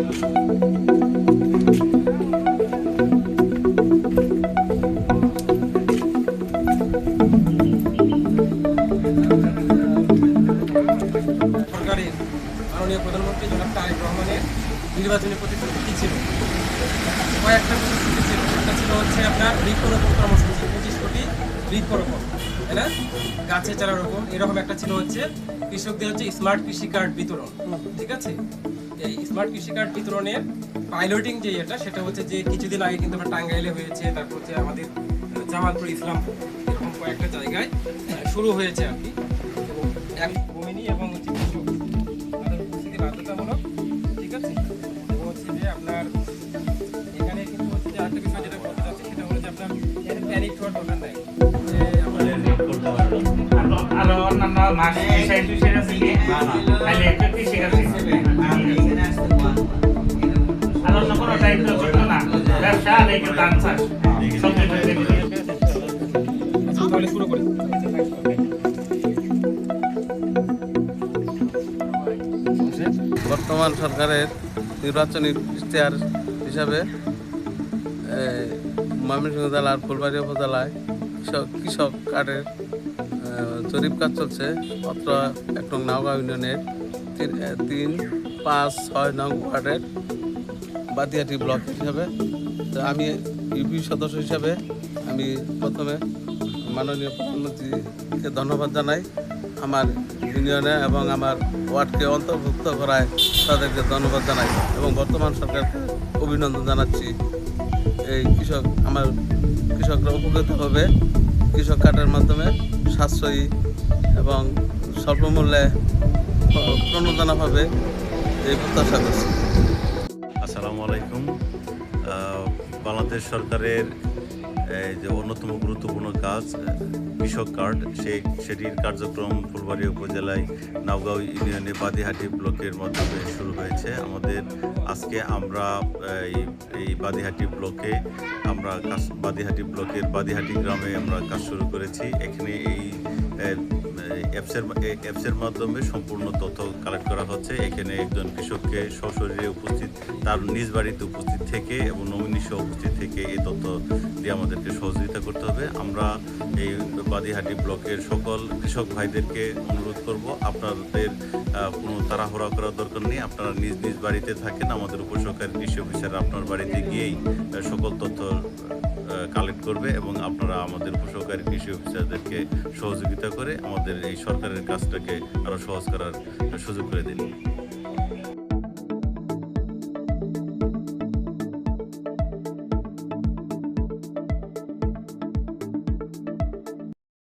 সরকারের মাননীয় প্রধানমন্ত্রী জনাব তারেক রহমানের নির্বাচনী প্রতিশ্রুতি কী ছিল? কয়েকটা প্রতিশ্রুতি ছিল। একটা ছিল হচ্ছে আপনার বৃক্ষরোপণ কর্মসূচি, 25 কোটি বৃক্ষরোপণ, তাই না? গাছের চারা রোপণ। এরকম একটা ছিল হচ্ছে কৃষকদের হচ্ছে স্মার্ট কৃষি কার্ড বিতরণ, ঠিক আছে? এই স্মার্ট কৃষি কার্ড বিতরণের পাইলটিং যে এটা, সেটা হচ্ছে যে কিছুদিন আগে কিন্তু আমরা টাঙ্গাইলে হয়েছে, তারপর হচ্ছে আমাদের জামালপুর, ইসলামপুর, এরকম কয়েকটা জায়গায় শুরু হয়েছে আর কি। এবং এক ভূমিনি এবং হচ্ছে কিছু তাদের উপস্থিতি বাধ্যতামূলক, ঠিক আছে? এবং হচ্ছে যে আপনার এখানে কিন্তু হচ্ছে যে আরেকটা বিষয় যেটা বলতে চাচ্ছি, সেটা হলো যে আপনার প্যানিক হওয়ার দরকার নাই। যে আমাদের আরো অন্যান্য মাছ বিষয় আছে কি? তাহলে একটা কৃষি কাজ আর অন্য কোনো দায়িত্ব ছিল না, ব্যবসা রেখে ধান চাষ তাহলে শুরু করি। বর্তমান সরকারের নির্বাচনী ইশতেহার হিসাবে ময়মনসিংহ জেলার ফুলবাড়ী উপজেলায় কৃষক কার্ডের জরিপ কাজ চলছে। অত্র 1 নং নাওগাঁও ইউনিয়নের 3, 5, 6 নং ওয়ার্ডের বাদিয়াটি ব্লক হিসাবে। তো আমি ইউপি সদস্য হিসাবে আমি প্রথমে মাননীয় প্রধানমন্ত্রীকে ধন্যবাদ জানাই। আমার ইউনিয়নে এবং আমার ওয়ার্ডকে অন্তর্ভুক্ত করায় তাদেরকে ধন্যবাদ জানাই এবং বর্তমান সরকারকে অভিনন্দন জানাচ্ছি। এই আমার কৃষকরা উপকৃত হবে কৃষক কার্ডের মাধ্যমে, সাশ্রয়ী এবং স্বল্প মূল্যে প্রণোদনা পাবে, এই প্রত্যাশা করছি। আসসালামু আলাইকুম। বাংলাদেশ সরকারের যে অন্যতম গুরুত্বপূর্ণ কাজ কৃষক কার্ড, সেটির কার্যক্রম ফুলবাড়ী উপজেলায় নাওগাঁও ইউনিয়নে বাদিহাটি ব্লকের মাধ্যমে শুরু হয়েছে। আজকে আমরা এই বাদিহাটি ব্লকের বাদিহাটি গ্রামে আমরা কাজ শুরু করেছি। এখানে এই অ্যাপসের মাধ্যমে সম্পূর্ণ তথ্য কালেক্ট করা হচ্ছে। এখানে একজন কৃষককে সশরীরে উপস্থিত, তার নিজ বাড়িতে উপস্থিত থেকে এবং নমিনি সহ উপস্থিত থেকে এই তথ্য দিয়ে আমাদেরকে সহযোগিতা করতে হবে। আমরা এই বাদিহাটি ব্লকের সকল কৃষক ভাইদেরকে অনুরোধ করব, আপনাদের কোনো তাড়াহুড়া করার দরকার নেই। আপনারা নিজ নিজ বাড়িতে থাকেন, আমাদের উপসহকারী কৃষি অফিসার আপনার বাড়িতে গিয়েই সকল তথ্য কালেক্ট করবে এবং আপনারা আমাদের উপসহকারী কৃষি অফিসারদেরকে সহযোগিতা করে আমাদের এই সরকারের কাজটাকে আরও সহজ করার সুযোগ করে দিন।